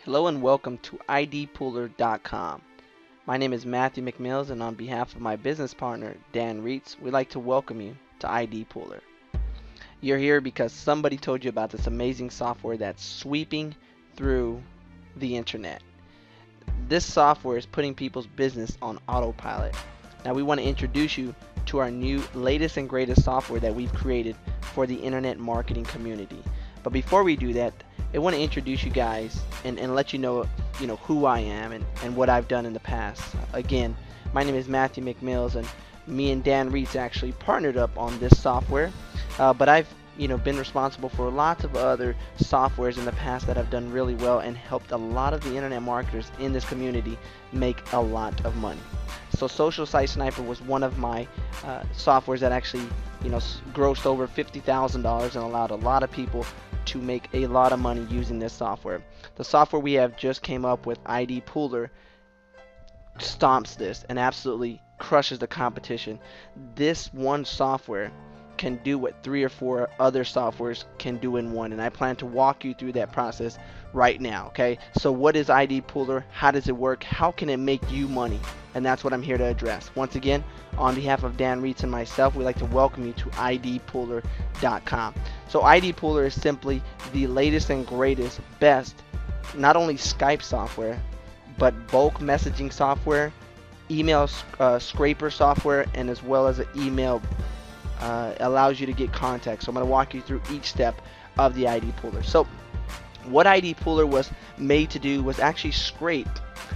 Hello and welcome to idpuller.com. My name is Matthew Mcmills, and on behalf of my business partner Dan Reitz, we'd like to welcome you to ID Puller. You're here because somebody told you about this amazing software that's sweeping through the internet. This software is putting people's business on autopilot. Now we want to introduce you to our new latest and greatest software that we've created for the internet marketing community. But before we do that, I want to introduce you guys and let you know who I am and what I've done in the past. Again, my name is Matthew Mcmills, and me and Dan Reitz actually partnered up on this software. But I've been responsible for lots of other softwares in the past that have done really well and helped a lot of the internet marketers in this community make a lot of money. So Social Site Sniper was one of my softwares that actually grossed over $50,000 and allowed a lot of people to make a lot of money using this software. The software we have just came up with, ID Puller, stomps this and absolutely crushes the competition. This one software can do what 3 or 4 other softwares can do in one, and I plan to walk you through that process right now. Okay, so what is ID Puller? How does it work? How can it make you money? And that's what I'm here to address. Once again, on behalf of Dan Reitz and myself, we'd like to welcome you to idpuller.com. So ID Puller is simply the latest and greatest, best, not only Skype software, but bulk messaging software, email scraper software, and as well as an email allows you to get contact. So I'm going to walk you through each step of the ID Puller. So what ID Puller was made to do was actually scrape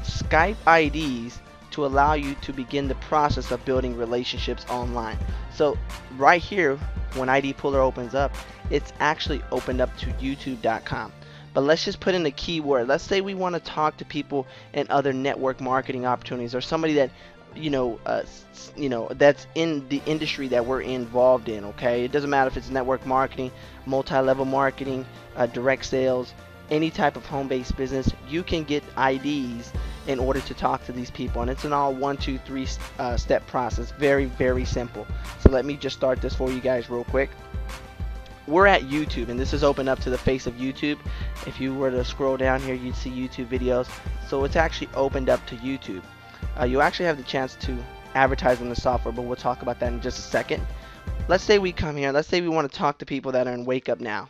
Skype IDs to allow you to begin the process of building relationships online. So right here, when ID Puller opens up, it's actually opened up to youtube.com. But let's just put in a keyword. Let's say we want to talk to people in other network marketing opportunities, or somebody that that's in the industry that we're involved in. Okay, it doesn't matter if it's network marketing, multi-level marketing, direct sales, any type of home-based business. You can get IDs in order to talk to these people, and it's an all 1, 2, 3 step process. Very, very simple. So let me just start this for you guys real quick. We're at YouTube, and this is open up to the face of YouTube. If you were to scroll down here, you'd see YouTube videos. So it's actually opened up to YouTube. You actually have the chance to advertise on the software, but we'll talk about that in just a second. Let's say we come here. Let's say we want to talk to people that are in Wake Up Now.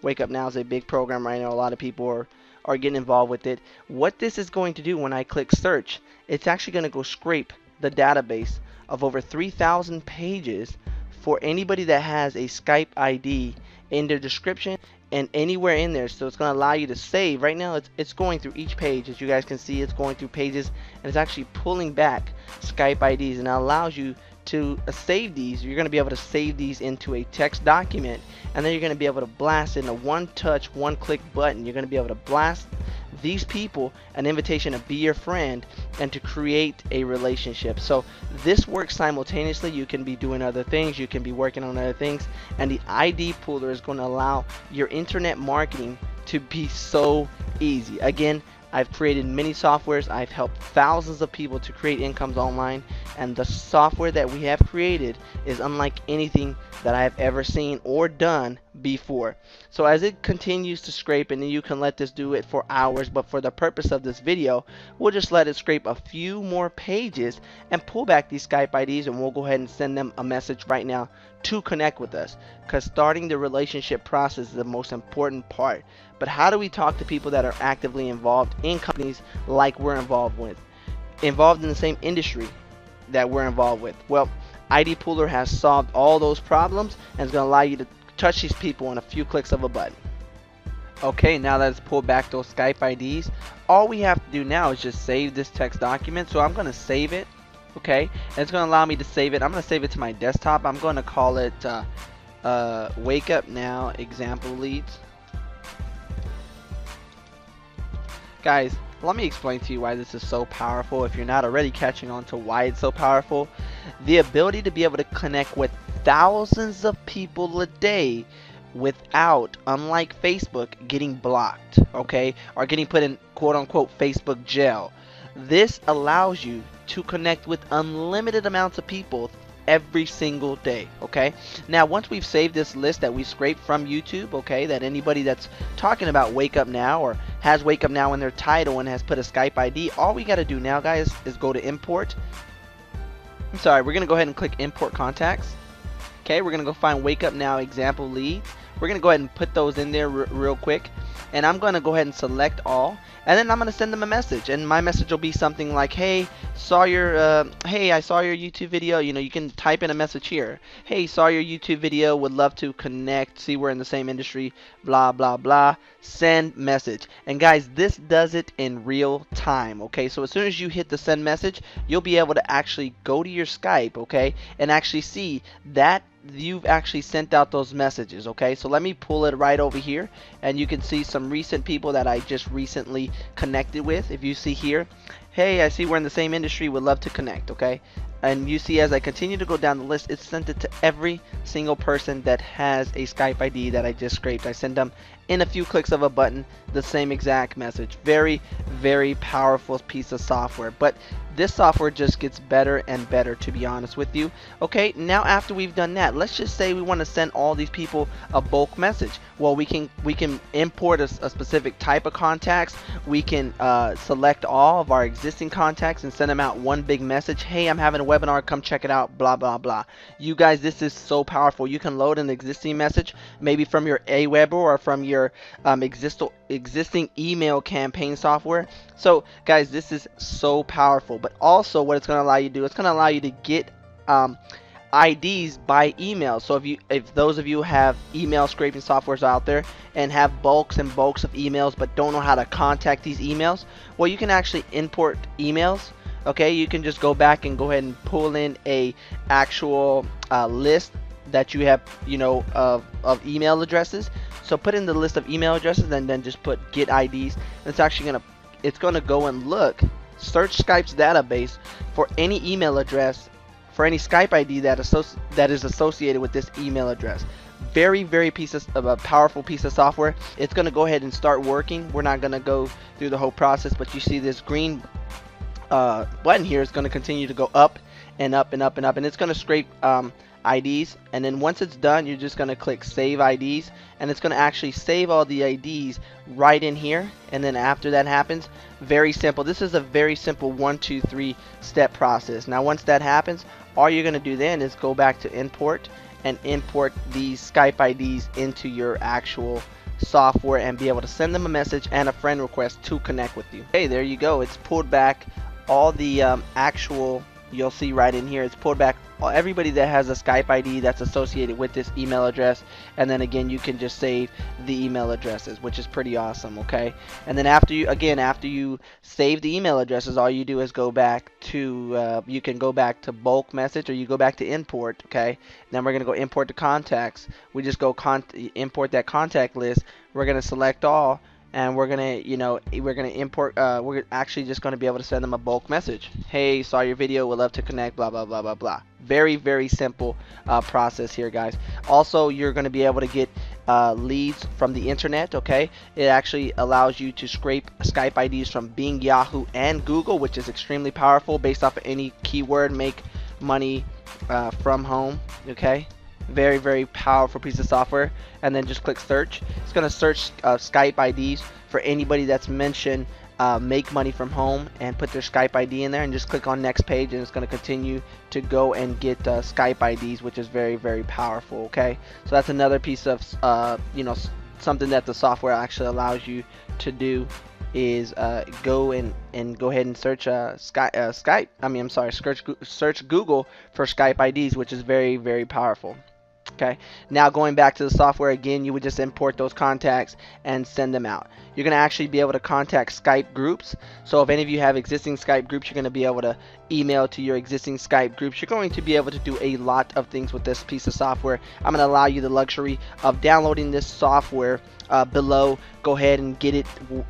Wake Up Now is a big program right now. A lot of people are getting involved with it. What this is going to do when I click search, it's actually going to go scrape the database of over 3,000 pages for anybody that has a Skype ID in their description and anywhere in there. So it's going to allow you to save. Right now it's going through each page. As you guys can see, it's going through pages, and it's actually pulling back Skype IDs, and it allows you to save these. You're going to be able to save these into a text document, and then you're going to be able to blast in a one-touch, one-click button. You're going to be able to blast these people an invitation to be your friend and to create a relationship. So this works simultaneously. You can be doing other things, you can be working on other things, and the ID Puller is going to allow your internet marketing to be so easy. Again, I've created many softwares. I've helped thousands of people to create incomes online, and the software that we have created is unlike anything that I have ever seen or done before. So as it continues to scrape, and then you can let this do it for hours, but for the purpose of this video, we'll just let it scrape a few more pages and pull back these Skype IDs, and we'll go ahead and send them a message right now to connect with us, because starting the relationship process is the most important part. But how do we talk to people that are actively involved in companies like we're involved in the same industry that we're involved with? Well, ID Puller has solved all those problems and is going to allow you to touch these people in a few clicks of a button. Okay, now that it's pulled back those Skype IDs, all we have to do now is just save this text document. So I'm going to save it. Okay, and it's going to allow me to save it. I'm going to save it to my desktop. I'm going to call it Wake Up Now Example Leads. Guys, let me explain to you why this is so powerful. If you're not already catching on to why it's so powerful, the ability to be able to connect with thousands of people a day without, unlike Facebook, getting blocked, okay, or getting put in quote-unquote Facebook jail. This allows you to connect with unlimited amounts of people every single day. Okay, now once we've saved this list that we scraped from YouTube, okay, that anybody that's talking about Wake Up Now or has Wake Up Now in their title and has put a Skype ID, all we got to do now, guys, is go to import. I'm sorry, we're going to go ahead and click import contacts. Okay, we're going to go find Wake Up Now example leads. We're going to go ahead and put those in there real quick. And I'm going to go ahead and select all. And then I'm going to send them a message. And my message will be something like, hey, I saw your YouTube video. You know, you can type in a message here. Hey, saw your YouTube video. Would love to connect. See, we're in the same industry. Blah, blah, blah. Send message. And guys, this does it in real time. Okay, so as soon as you hit the send message, you'll be able to actually go to your Skype, okay, and actually see that you've actually sent out those messages. Okay, so let me pull it right over here, and you can see some recent people that I just recently connected with. If you see here, hey, I see we're in the same industry, would love to connect. Okay, and you see as I continue to go down the list, it's sent it to every single person that has a Skype ID that I just scraped. I send them in a few clicks of a button the same exact message. Very, very powerful piece of software. But this software just gets better and better, to be honest with you. Okay, now after we've done that, let's just say we want to send all these people a bulk message. Well, we can import a specific type of contacts. We can select all of our existing contacts and send them out one big message. Hey, I'm having a webinar, come check it out, blah, blah, blah. You guys, this is so powerful. You can load an existing message, maybe from your Aweber or from your existing email campaign software. So guys, this is so powerful. But also what it's going to allow you to do, it's going to allow you to get IDs by email. So if those of you have email scraping softwares out there and have bulks and bulks of emails but don't know how to contact these emails, well, you can actually import emails. Okay, you can just go back and go ahead and pull in a actual list that you have, you know, of email addresses. So put in the list of email addresses and then just put get IDs. And it's actually gonna go and look, search Skype's database for any email address, for any Skype ID that is associated with this email address. Very, very powerful piece of software. It's gonna go ahead and start working. We're not gonna go through the whole process, but you see this green button here is going to continue to go up and up and up and up, and it's going to scrape IDs. And then once it's done, you're just going to click save IDs, and it's going to actually save all the IDs right in here. And then after that happens, very simple, this is a very simple 1, 2, 3 step process. Now once that happens, all you're going to do then is go back to import and import these Skype IDs into your actual software and be able to send them a message and a friend request to connect with you. Hey, there you go. It's pulled back all the actual, you'll see right in here, it's pulled back everybody that has a Skype ID that's associated with this email address, and then again you can just save the email addresses, which is pretty awesome. Okay, and then after you save the email addresses, all you do is go back to you can go back to bulk message, or you go back to import. Okay, then we're gonna go import the contacts. We just go import that contact list. We're gonna select all, and we're gonna import, we're actually just gonna be able to send them a bulk message. Hey, saw your video, would love to connect, blah blah blah blah blah. Very, very simple process here, guys. Also, you're gonna be able to get leads from the internet. Okay, it actually allows you to scrape Skype IDs from Bing, Yahoo, and Google, which is extremely powerful. Based off of any keyword, make money from home. Okay, very, very powerful piece of software. And then just click search. It's going to search Skype IDs for anybody that's mentioned make money from home, and put their Skype ID in there, and just click on next page, and it's going to continue to go and get Skype IDs, which is very, very powerful. Okay, so that's another piece of something that the software actually allows you to do, is go ahead and search search Google for Skype IDs, which is very, very powerful. Okay, now going back to the software again, you would just import those contacts and send them out. You're going to actually be able to contact Skype groups. So if any of you have existing Skype groups, you're going to be able to email to your existing Skype groups. You're going to be able to do a lot of things with this piece of software. I'm going to allow you the luxury of downloading this software below. Go ahead and get it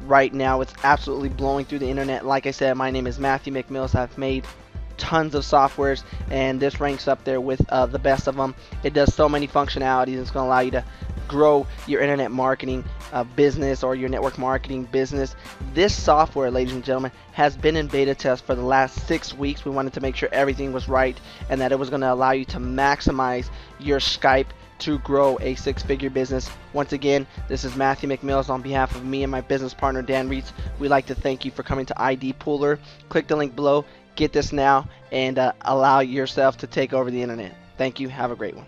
right now. It's absolutely blowing through the internet. Like I said, my name is Matthew Mcmills. I've made tons of softwares, and this ranks up there with the best of them. It does so many functionalities. It's going to allow you to grow your internet marketing business, or your network marketing business. This software, ladies and gentlemen, has been in beta test for the last 6 weeks. We wanted to make sure everything was right, and that it was going to allow you to maximize your Skype to grow a six-figure business. Once again, this is Matthew Mcmills on behalf of me and my business partner Dan Reitz. We'd like to thank you for coming to ID Puller. Click the link below, get this now, and allow yourself to take over the internet. Thank you. Have a great one.